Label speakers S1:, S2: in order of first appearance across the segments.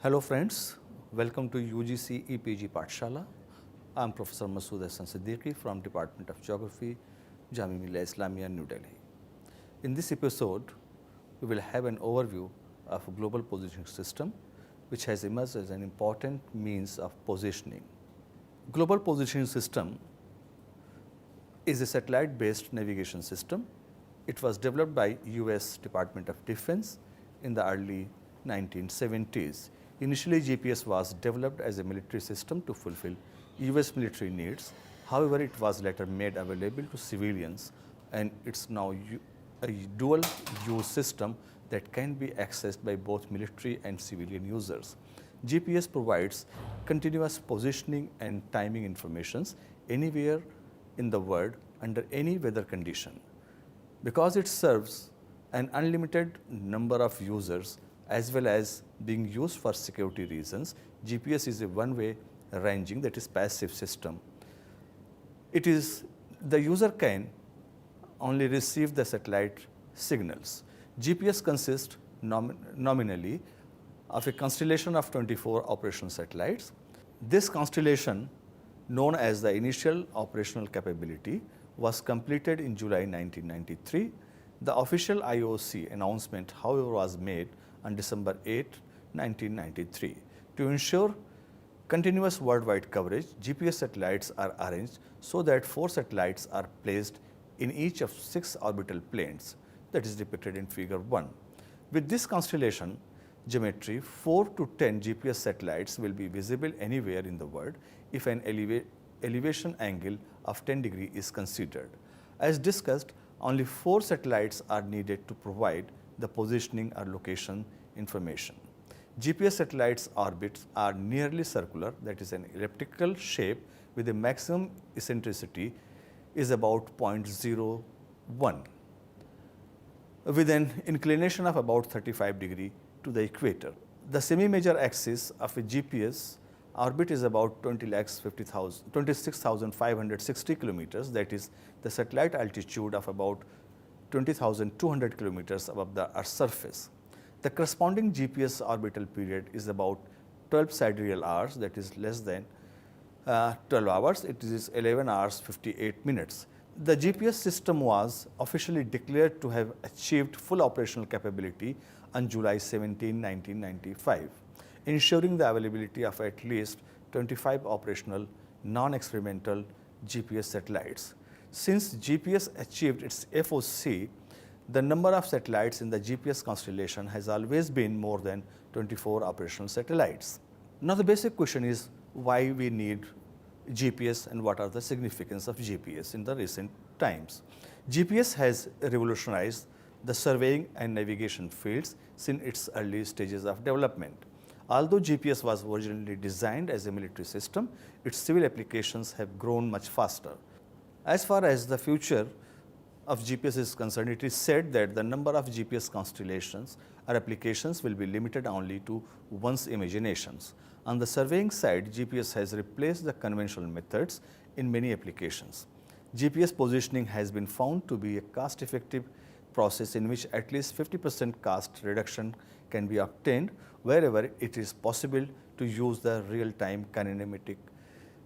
S1: Hello friends, welcome to UGC EPG Pathshala. I am Professor Masood Hassan Siddiqui from Department of Geography, Jamia Millia Islamia, New Delhi. In this episode, we will have an overview of a global positioning system which has emerged as an important means of positioning. Global positioning system is a satellite-based navigation system. It was developed by US Department of Defense in the early 1970s. Initially, GPS was developed as a military system to fulfill US military needs. However, it was later made available to civilians, and it's now a dual use system that can be accessed by both military and civilian users. GPS provides continuous positioning and timing informations anywhere in the world under any weather condition. Because it serves an unlimited number of users as well as being used for security reasons, GPS is a one-way ranging, that is passive system. The user can only receive the satellite signals. GPS consists nominally of a constellation of 24 operational satellites. This constellation, known as the Initial Operational Capability, was completed in July 1993. The official IOC announcement, however, was made on December 8, 1993. To ensure continuous worldwide coverage, GPS satellites are arranged so that 4 satellites are placed in each of 6 orbital planes, that is depicted in figure 1. With this constellation geometry, 4 to 10 GPS satellites will be visible anywhere in the world if an elevation angle of 10 degrees is considered. As discussed, only 4 satellites are needed to provide the positioning or location information. GPS satellites' orbits are nearly circular, that is an elliptical shape with a maximum eccentricity is about 0.01 with an inclination of about 35 degrees to the equator. The semi-major axis of a GPS orbit is about 26,560 kilometers, that is the satellite altitude of about 20,200 kilometers above the Earth's surface. The corresponding GPS orbital period is about 12 sidereal hours, that is less than 12 hours, it is 11 hours 58 minutes. The GPS system was officially declared to have achieved full operational capability on July 17, 1995, ensuring the availability of at least 25 operational non-experimental GPS satellites. Since GPS achieved its FOC, the number of satellites in the GPS constellation has always been more than 24 operational satellites. Now the basic question is why we need GPS and what are the significance of GPS in the recent times. GPS has revolutionized the surveying and navigation fields since its early stages of development. Although GPS was originally designed as a military system, its civil applications have grown much faster. As far as the future of GPS is concerned, it is said that the number of GPS constellations or applications will be limited only to one's imaginations. On the surveying side, GPS has replaced the conventional methods in many applications. GPS positioning has been found to be a cost-effective process in which at least 50% cost reduction can be obtained wherever it is possible to use the real-time kinematic,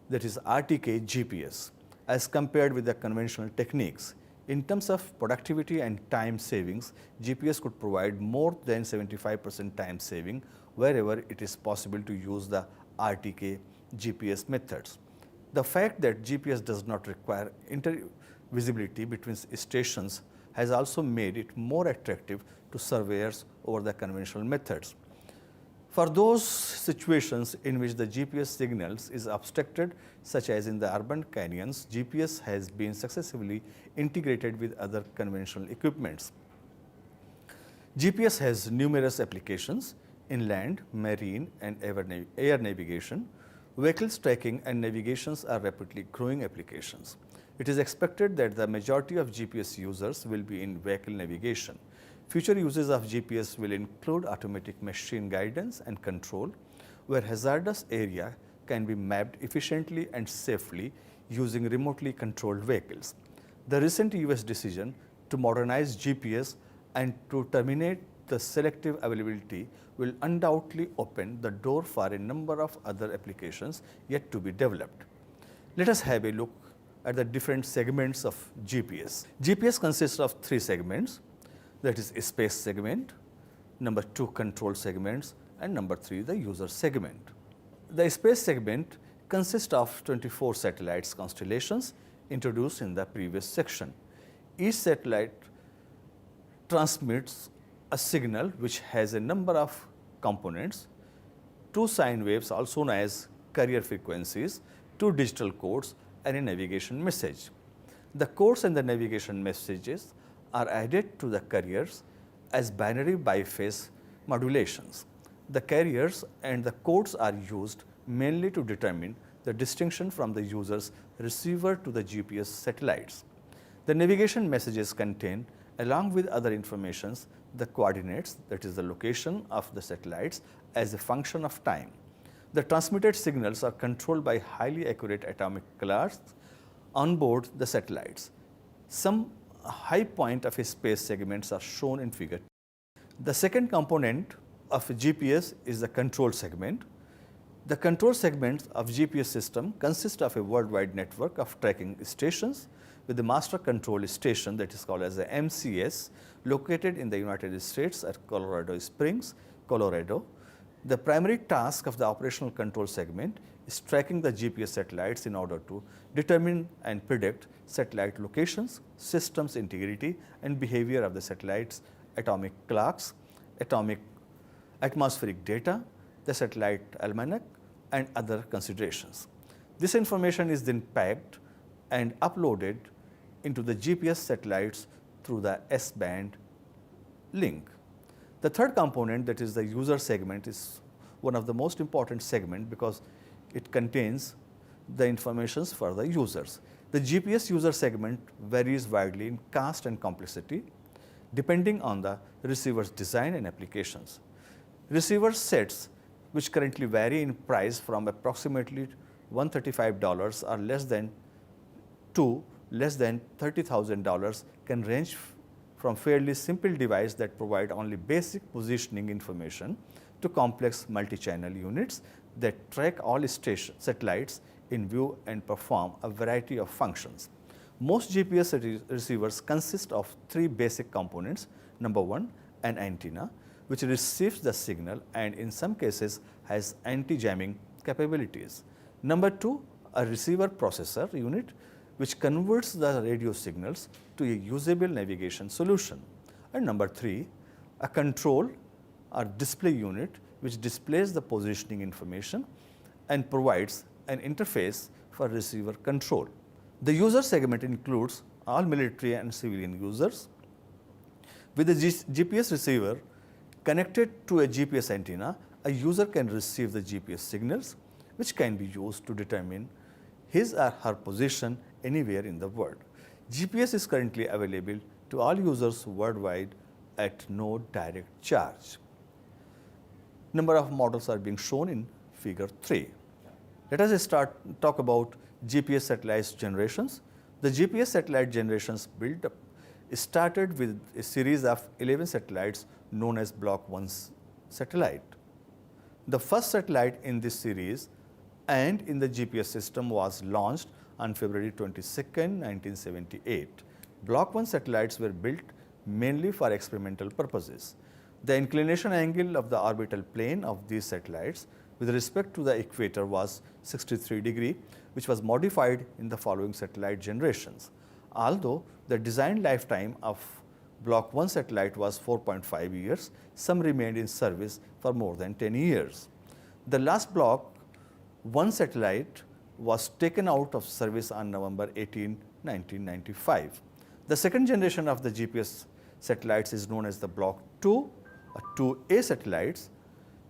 S1: that is RTK GPS, as compared with the conventional techniques. In terms of productivity and time savings, GPS could provide more than 75% time saving wherever it is possible to use the RTK GPS methods. The fact that GPS does not require intervisibility between stations has also made it more attractive to surveyors over the conventional methods. For those situations in which the GPS signals is obstructed, such as in the urban canyons, GPS has been successfully integrated with other conventional equipments. GPS has numerous applications in land, marine, and air navigation. Vehicles tracking and navigations are rapidly growing applications. It is expected that the majority of GPS users will be in vehicle navigation. Future uses of GPS will include automatic machine guidance and control, where hazardous area can be mapped efficiently and safely using remotely controlled vehicles. The recent US decision to modernize GPS and to terminate the selective availability will undoubtedly open the door for a number of other applications yet to be developed. Let us have a look at the different segments of GPS. GPS consists of three segments, that is a space segment, number 2 control segments, and number 3 the user segment. The space segment consists of 24 satellites constellations introduced in the previous section. Each satellite transmits a signal which has a number of components, 2 sine waves also known as carrier frequencies, 2 digital codes, and a navigation message. The codes and the navigation messages are added to the carriers as binary biphase modulations. The carriers and the codes are used mainly to determine the distinction from the user's receiver to the GPS satellites. The navigation messages contain, along with other informations, the coordinates, that is the location of the satellites as a function of time. The transmitted signals are controlled by highly accurate atomic clocks on board the satellites. Some high point of a space segments are shown in figure. The second component of a GPS is the control segment. The control segments of GPS system consist of a worldwide network of tracking stations with the master control station, that is called as the MCS, located in the United States at Colorado Springs, Colorado. The primary task of the operational control segment is tracking the GPS satellites in order to determine and predict satellite locations, systems integrity, and behavior of the satellites, atomic clocks, atmospheric data, the satellite almanac, and other considerations. This information is then packed and uploaded into the GPS satellites through the S-band link. The third component, that is the user segment, is one of the most important segment because it contains the informations for the users. The GPS user segment varies widely in cost and complexity depending on the receiver's design and applications. Receiver sets, which currently vary in price from approximately $135 or less than $30,000, can range from fairly simple devices that provide only basic positioning information to complex multi-channel units that track all satellites in view and perform a variety of functions. Most GPS receivers consist of 3 basic components. Number 1, an antenna, which receives the signal and in some cases has anti-jamming capabilities. Number 2, a receiver processor unit, which converts the radio signals to a usable navigation solution. And number 3, a control or display unit, which displays the positioning information and provides an interface for receiver control. The user segment includes all military and civilian users. With a GPS receiver connected to a GPS antenna, a user can receive the GPS signals, which can be used to determine his or her position anywhere in the world. GPS is currently available to all users worldwide at no direct charge. Number of models are being shown in figure 3. Let us talk about GPS satellite generations. The GPS satellite generations built up started with a series of 11 satellites known as Block 1 satellite. The first satellite in this series and in the GPS system was launched on February 22, 1978. Block 1 satellites were built mainly for experimental purposes. The inclination angle of the orbital plane of these satellites with respect to the equator was 63 degree, which was modified in the following satellite generations. Although the design lifetime of Block 1 satellite was 4.5 years, some remained in service for more than 10 years. The last Block 1 satellite was taken out of service on November 18, 1995. The second generation of the GPS satellites is known as the Block 2 or 2A satellites.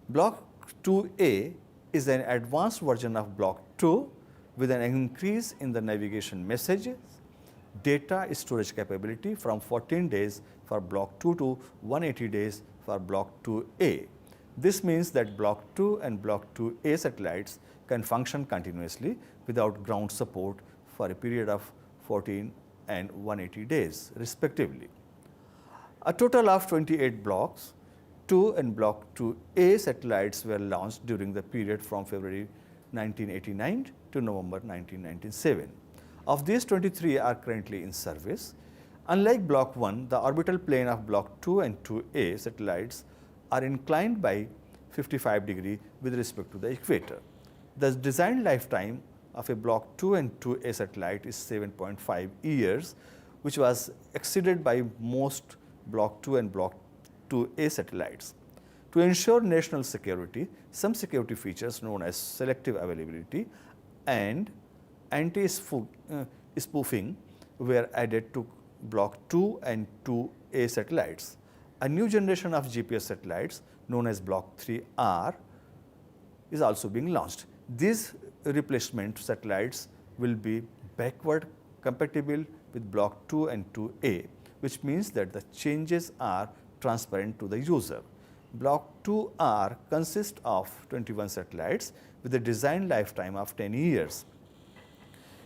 S1: Block 2A is an advanced version of Block 2 with an increase in the navigation messages, data storage capability from 14 days for Block 2 to 180 days for Block 2A. This means that Block 2 and Block 2A satellites can function continuously without ground support for a period of 14 and 180 days respectively. A total of 28 blocks 2 and Block 2A satellites were launched during the period from February 1989 to November 1997. Of these, 23 are currently in service. Unlike Block 1, the orbital plane of Block 2 and 2A satellites are inclined by 55 degrees with respect to the equator. The design lifetime of a Block 2 and 2A satellite is 7.5 years, which was exceeded by most Block 2 and Block 2A satellites. To ensure national security, some security features known as selective availability and anti-spoofing were added to Block 2 and 2A satellites. A new generation of GPS satellites known as Block 3R is also being launched. These replacement satellites will be backward compatible with Block 2 and 2A, which means that the changes are transparent to the user. Block 2R consists of 21 satellites with a design lifetime of 10 years.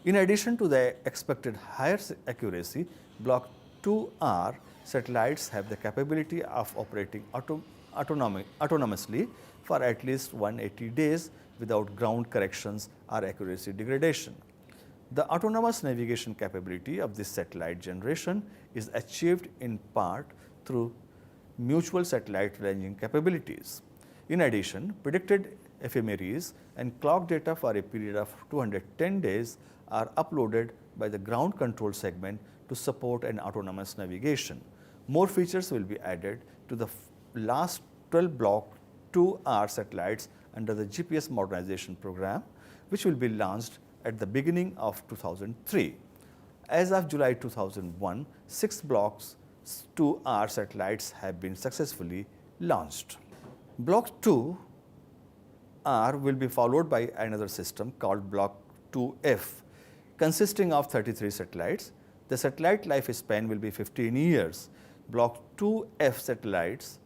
S1: In addition to the expected higher accuracy, Block 2R satellites have the capability of operating autonomously for at least 180 days without ground corrections or accuracy degradation. The autonomous navigation capability of this satellite generation is achieved in part through mutual satellite ranging capabilities. In addition, predicted ephemeris and clock data for a period of 210 days are uploaded by the ground control segment to support an autonomous navigation. More features will be added to the last 12 Block 2R satellites under the GPS modernization program, which will be launched at the beginning of 2003. As of July 2001, 6 Blocks 2R satellites have been successfully launched. Block 2R will be followed by another system called Block 2F, consisting of 33 satellites. The satellite lifespan will be 15 years. Block 2F satellites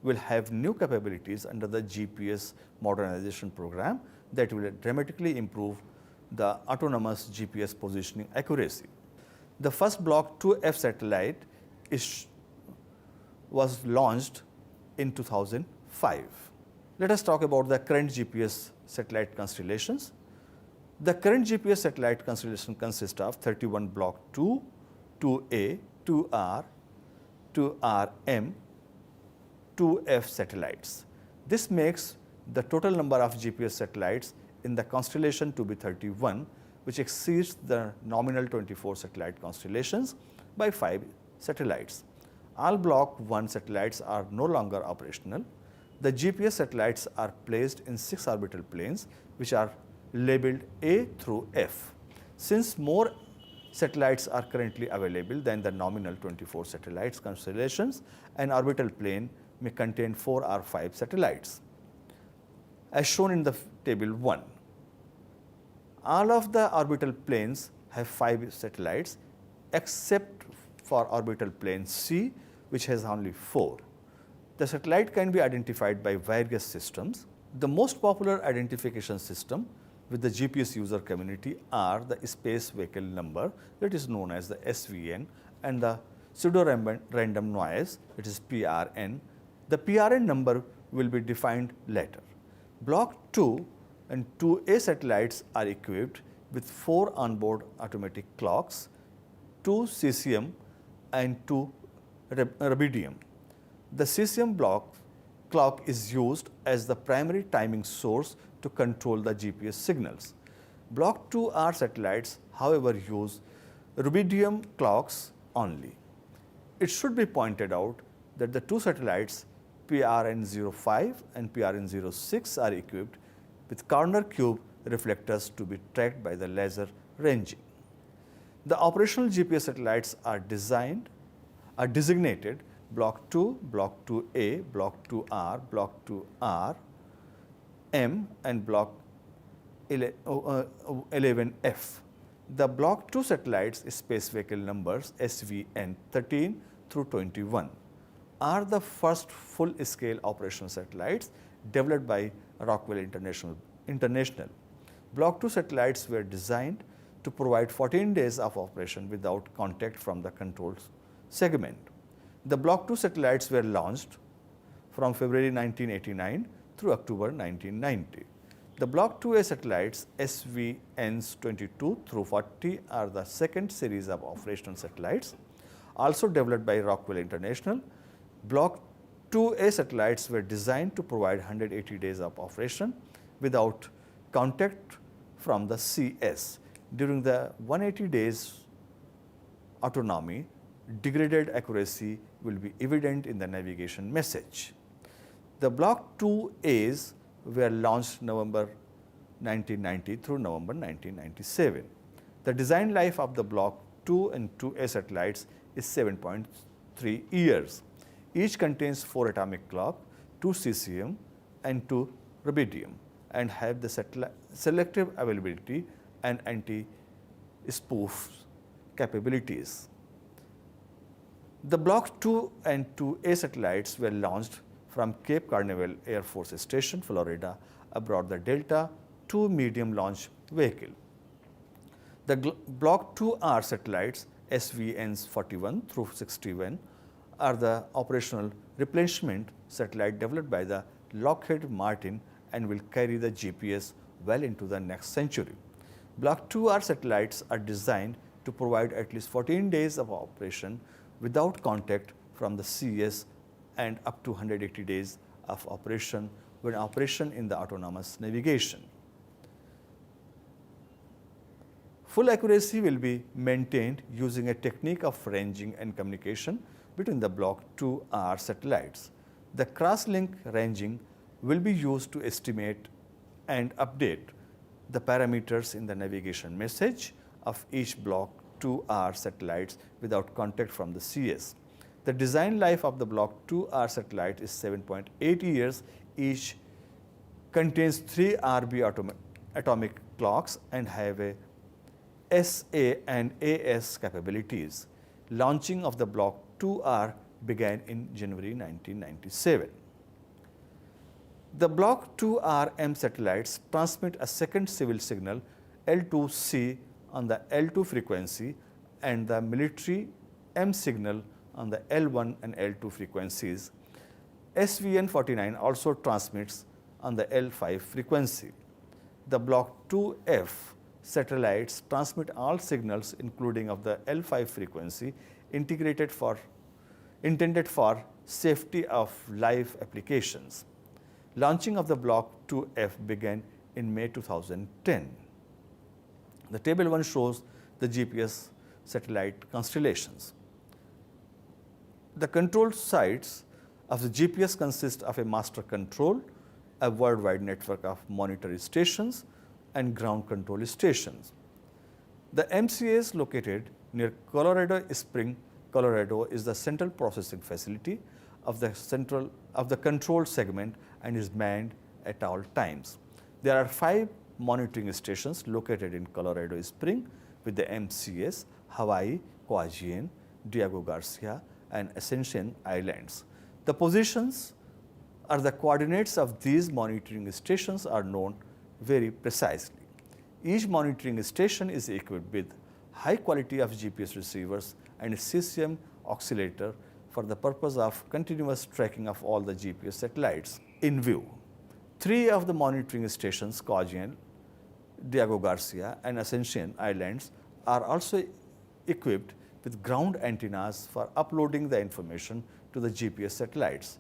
S1: will have new capabilities under the GPS modernization program that will dramatically improve the autonomous GPS positioning accuracy. The first Block 2F satellite was launched in 2005. Let us talk about the current GPS satellite constellations. The current GPS satellite constellation consists of 31 Block 2, 2A, 2R, 2RM, 2F satellites. This makes the total number of GPS satellites in the constellation to be 31, which exceeds the nominal 24 satellite constellations by 5 satellites. All Block 1 satellites are no longer operational. The GPS satellites are placed in 6 orbital planes, which are labeled A through F. Since more satellites are currently available than the nominal 24 satellites constellations, an orbital plane may contain 4 or 5 satellites, as shown in the table 1. All of the orbital planes have 5 satellites except for orbital plane C, which has only 4. The satellite can be identified by various systems. The most popular identification system with the GPS user community are the Space Vehicle Number, that is known as the SVN, and the Pseudo-Random Noise, it is PRN. The PRN number will be defined later. Block 2 and 2A satellites are equipped with 4 onboard automatic clocks, 2 cesium and 2 rubidium. The cesium clock is used as the primary timing source to control the GPS signals. Block 2R satellites, however, use rubidium clocks only. It should be pointed out that the 2 satellites PRN-05 and PRN-06 are equipped with corner cube reflectors to be tracked by the laser ranging. The operational GPS satellites are designated Block 2, Block 2A, Block 2R, Block 2R, M and Block 11F. The Block 2 satellites Space Vehicle Numbers SVN 13 through 21 are the first full-scale operational satellites developed by Rockwell International. Block 2 satellites were designed to provide 14 days of operation without contact from the control segment. The Block 2 satellites were launched from February 1989 through October 1990. The Block 2A satellites SVNs 22 through 40 are the second series of operational satellites, also developed by Rockwell International. Block 2A satellites were designed to provide 180 days of operation without contact from the CS. During the 180 days autonomy, degraded accuracy will be evident in the navigation message. The Block 2As were launched November 1990 through November 1997. The design life of the Block 2 and 2A satellites is 7.3 years. Each contains 4 atomic clock, 2 cesium and 2 rubidium, and have the selective availability and anti-spoof capabilities. The Block 2 and 2A satellites were launched from Cape Canaveral Air Force Station, Florida, aboard the Delta II medium launch vehicle. The Block 2R satellites SVNs 41 through 61 are the operational replenishment satellite developed by the Lockheed Martin and will carry the GPS well into the next century. Block 2R satellites are designed to provide at least 14 days of operation without contact from the CS and up to 180 days of operation when operation in the autonomous navigation. Full accuracy will be maintained using a technique of ranging and communication between the Block 2R satellites. The cross-link ranging will be used to estimate and update the parameters in the navigation message of each Block 2R satellites without contact from the CS. The design life of the Block 2R satellite is 7.8 years. Each contains 3 RB atomic clocks and have a SA and AS capabilities. Launching of the Block 2R began in January 1997. The Block 2RM satellites transmit a second civil signal L2C on the L2 frequency and the military M signal on the L1 and L2 frequencies. SVN 49 also transmits on the L5 frequency. The Block 2F satellites transmit all signals including of the L5 frequency intended for safety of live applications. Launching of the Block 2F began in May 2010. The table 1 shows the GPS satellite constellations. The control sites of the GPS consist of a master control, a worldwide network of monitor stations, and ground control stations. The MCS located near Colorado Springs, Colorado is the central processing facility of the control segment and is manned at all times. There are 5 monitoring stations located in Colorado Springs with the MCS, Hawaii, Kwajalein, Diego Garcia, and Ascension Islands. The positions or the coordinates of these monitoring stations are known very precisely. Each monitoring station is equipped with high quality of GPS receivers and a cesium oscillator for the purpose of continuous tracking of all the GPS satellites in view. 3 of the monitoring stations, Kwajalein, Diego Garcia, and Ascension Islands, are also equipped with ground antennas for uploading the information to the GPS satellites.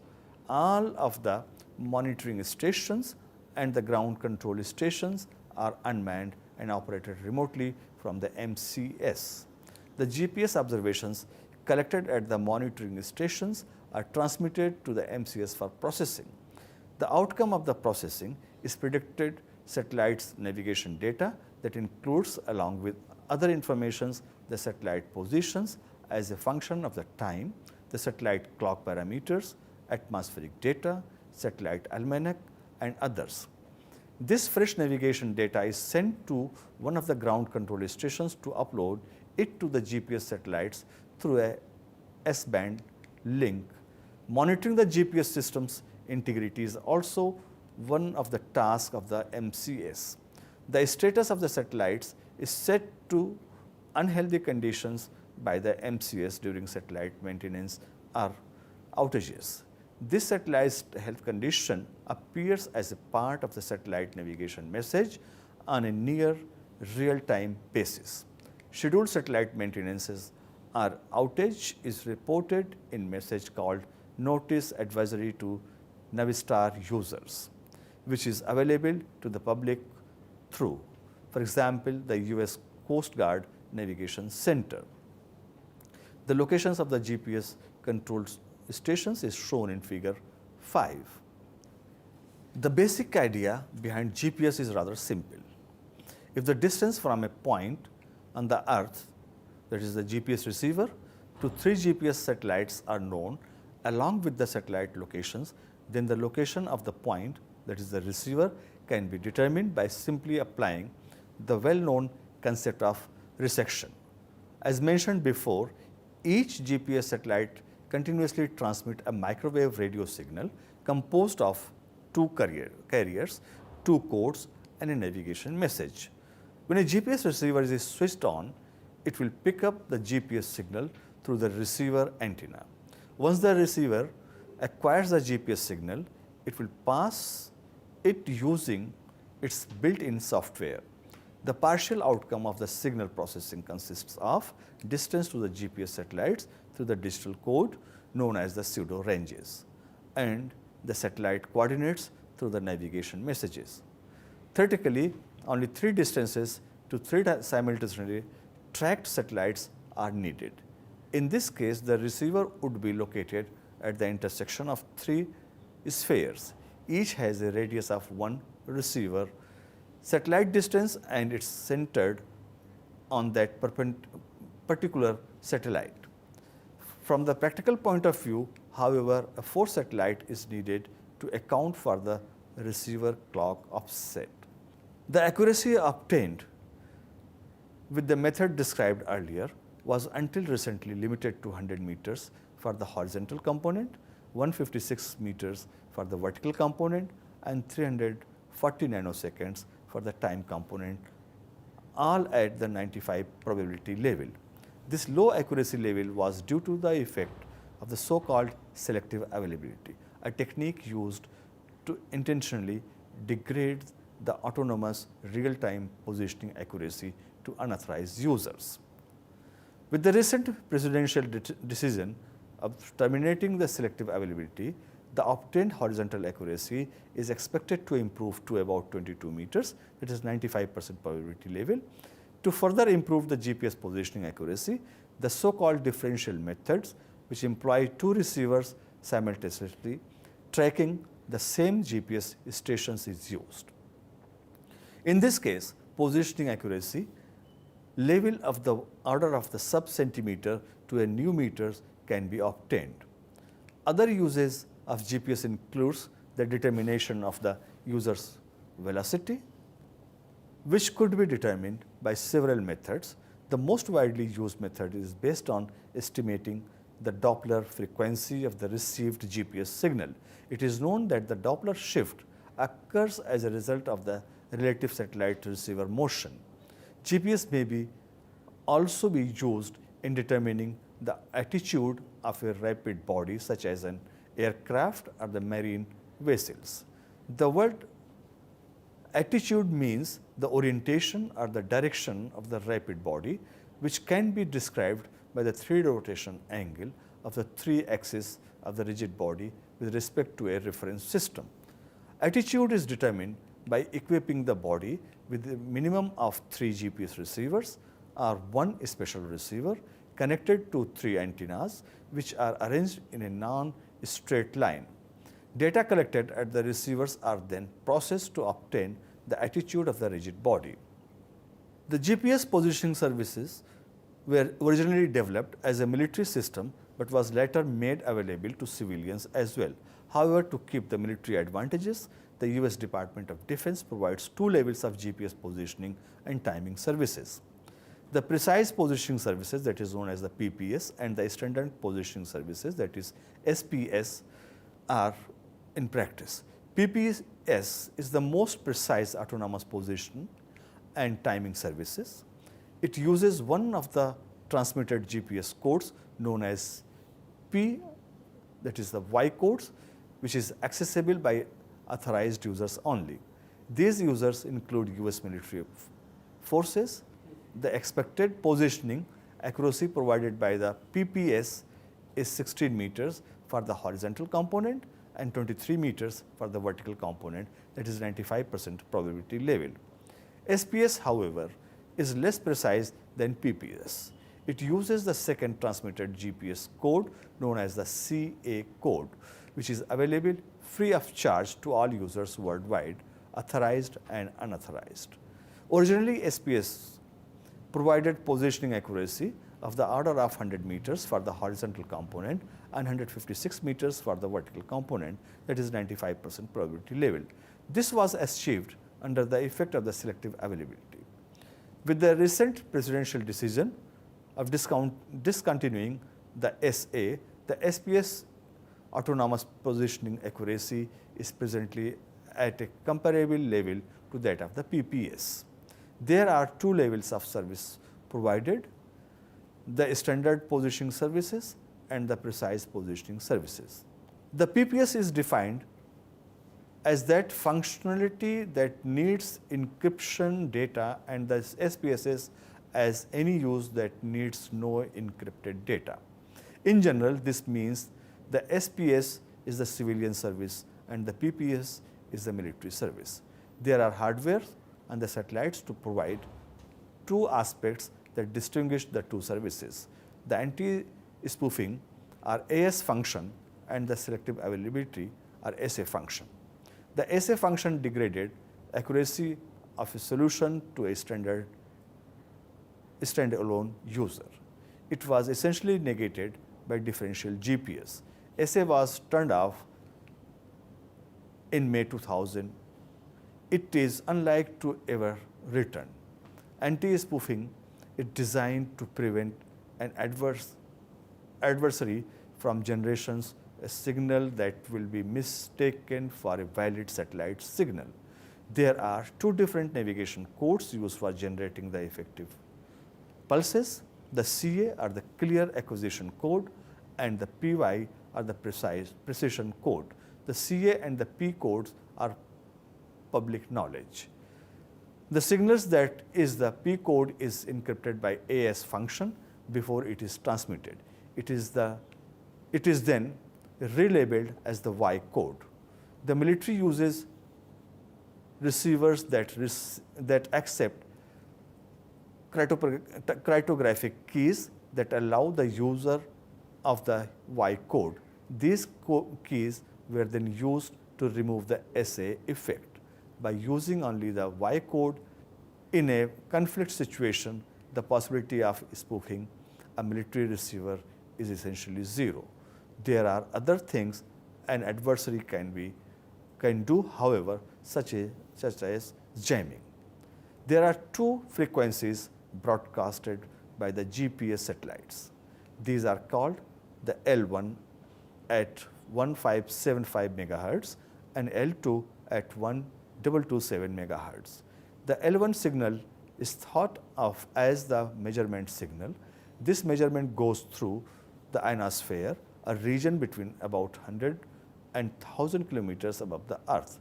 S1: All of the monitoring stations and the ground control stations are unmanned and operated remotely from the MCS. The GPS observations collected at the monitoring stations are transmitted to the MCS for processing. The outcome of the processing is predicted satellites navigation data that includes, along with other informations, the satellite positions as a function of the time, the satellite clock parameters, atmospheric data, satellite almanac, and others. This fresh navigation data is sent to one of the ground control stations to upload it to the GPS satellites through a S-band link. Monitoring the GPS system's integrity is also one of the tasks of the MCS. The status of the satellites is set to unhealthy conditions by the MCS during satellite maintenance or outages. This satellite's health condition appears as a part of the satellite navigation message on a near real-time basis. Scheduled satellite maintenances or outage is reported in message called Notice Advisory to Navistar users, which is available to the public through, for example, the US Coast Guard Navigation Center. The locations of the GPS controlled stations is shown in figure 5. The basic idea behind GPS is rather simple. If the distance from a point on the earth, that is the GPS receiver, to 3 GPS satellites are known along with the satellite locations, then the location of the point, that is the receiver, can be determined by simply applying the well-known concept of resection. As mentioned before, each GPS satellite continuously transmits a microwave radio signal composed of 2 carriers, 2 codes, and a navigation message. When a GPS receiver is switched on, it will pick up the GPS signal through the receiver antenna. Once the receiver acquires the GPS signal, it will pass it using its built-in software. The partial outcome of the signal processing consists of distance to the GPS satellites through the digital code known as the pseudo ranges and the satellite coordinates through the navigation messages. Theoretically, only 3 distances to 3 simultaneously tracked satellites are needed. In this case, the receiver would be located at the intersection of 3 spheres. Each has a radius of 1 receiver satellite distance and it's centered on that particular satellite. From the practical point of view, however, a 4th satellite is needed to account for the receiver clock offset. The accuracy obtained with the method described earlier was until recently limited to 100 meters for the horizontal component, 156 meters for the vertical component, and 340 nanoseconds for the time component, all at the 95 probability level. This low accuracy level was due to the effect of the so-called selective availability, a technique used to intentionally degrade the autonomous real-time positioning accuracy to unauthorized users. With the recent presidential decision of terminating the selective availability, the obtained horizontal accuracy is expected to improve to about 22 meters, that is 95% probability level. To further improve the GPS positioning accuracy, the so-called differential methods, which employ 2 receivers simultaneously tracking the same GPS stations, is used. In this case, positioning accuracy level of the order of the sub-centimeter to a new meters can be obtained. Other uses of GPS includes the determination of the user's velocity, which could be determined by several methods. The most widely used method is based on estimating the Doppler frequency of the received GPS signal. It is known that the Doppler shift occurs as a result of the relative satellite receiver motion. GPS may also be used in determining the attitude of a rapid body such as an aircraft or the marine vessels. The word attitude means the orientation or the direction of the rapid body, which can be described by the 3 rotation angle of the 3 axes of the rigid body with respect to a reference system. Attitude is determined by equipping the body with a minimum of 3 GPS receivers or 1 special receiver connected to 3 antennas, which are arranged in a non-straight line. Data collected at the receivers are then processed to obtain the attitude of the rigid body. The GPS positioning services were originally developed as a military system but was later made available to civilians as well. However, to keep the military advantages, the US Department of Defense provides 2 levels of GPS positioning and timing services. The precise positioning services, that is known as the PPS, and the standard positioning services, that is SPS, are in practice. PPS is the most precise autonomous position and timing services. It uses one of the transmitted GPS codes known as P, that is the Y codes, which is accessible by authorized users only. These users include US military forces. The expected positioning accuracy provided by the PPS is 16 meters for the horizontal component and 23 meters for the vertical component, that is 95% probability level. SPS, however, is less precise than PPS. It uses the second transmitted GPS code known as the CA code, which is available free of charge to all users worldwide, authorized and unauthorized. Originally, SPS provided positioning accuracy of the order of 100 meters for the horizontal component and 156 meters for the vertical component, that is 95% probability level. This was achieved under the effect of the selective availability. With the recent presidential decision of discontinuing the SA, the SPS autonomous positioning accuracy is presently at a comparable level to that of the PPS. There are two levels of service provided: the standard positioning services and the precise positioning services. The PPS is defined as that functionality that needs encryption data, and the SPSS as any use that needs no encrypted data. In general, this means the SPS is the civilian service and the PPS is the military service. There are hardware and the satellites to provide two aspects that distinguish the two services: the anti-spoofing or AS function and the selective availability or SA function. The SA function degraded accuracy of a solution to a standalone user. It was essentially negated by differential GPS. SA was turned off in May 2000. It is unlikely to ever return. Anti-spoofing is designed to prevent an adversary from generations a signal that will be mistaken for a valid satellite signal. There are two different navigation codes used for generating the effective pulses. The CA or the clear acquisition code and the PY or the precision code. The CA and the P codes are public knowledge. The signals that is the P code is encrypted by AS function before it is transmitted. It is then relabeled as the Y code. The military uses receivers that accept cryptographic keys that allow the user of the Y code. These keys were then used to remove the SA effect. By using only the Y code in a conflict situation, the possibility of spoofing a military receiver is essentially zero. There are other things an adversary can do, however, such as jamming. There are two frequencies broadcasted by the GPS satellites. These are called the L1 at 1575 MHz and L2 at 1227 MHz. The L1 signal is thought of as the measurement signal. This measurement goes through the ionosphere, a region between about 100 and 1000 kilometers above the Earth.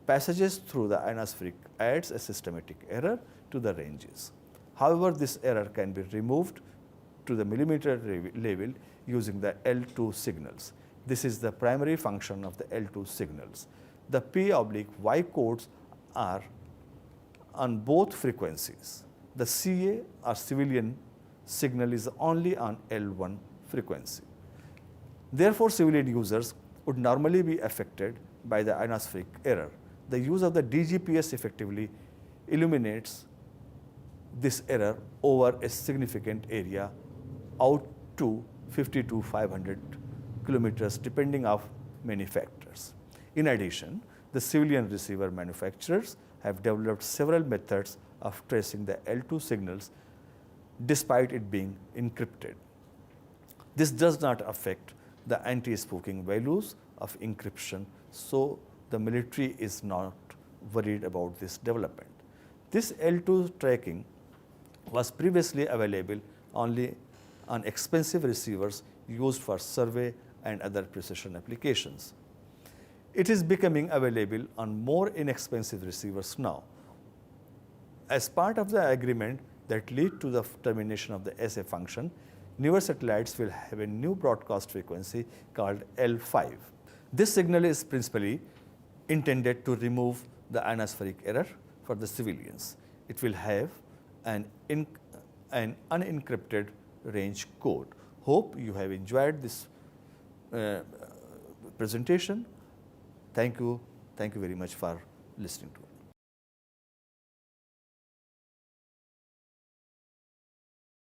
S1: Passages through the ionosphere adds a systematic error to the ranges. However, this error can be removed to the millimeter level using the L2 signals. This is the primary function of the L2 signals. The P/Y codes are on both frequencies. The CA or civilian signal is only on L1 frequency. Therefore, civilian users would normally be affected by the ionospheric error. The use of the DGPS effectively eliminates this error over a significant area out to 50 to 500 kilometers depending on many factors. In addition, the civilian receiver manufacturers have developed several methods of tracing the L2 signals despite it being encrypted. This does not affect the anti-spoofing values of encryption, so the military is not worried about this development. This L2 tracking was previously available only on expensive receivers used for survey and other precision applications. It is becoming available on more inexpensive receivers now. As part of the agreement that lead to the termination of the SA function, newer satellites will have a new broadcast frequency called L5. This signal is principally intended to remove the ionospheric error for the civilians. It will have an unencrypted range code. Hope you have enjoyed this presentation. Thank you very much for listening to us.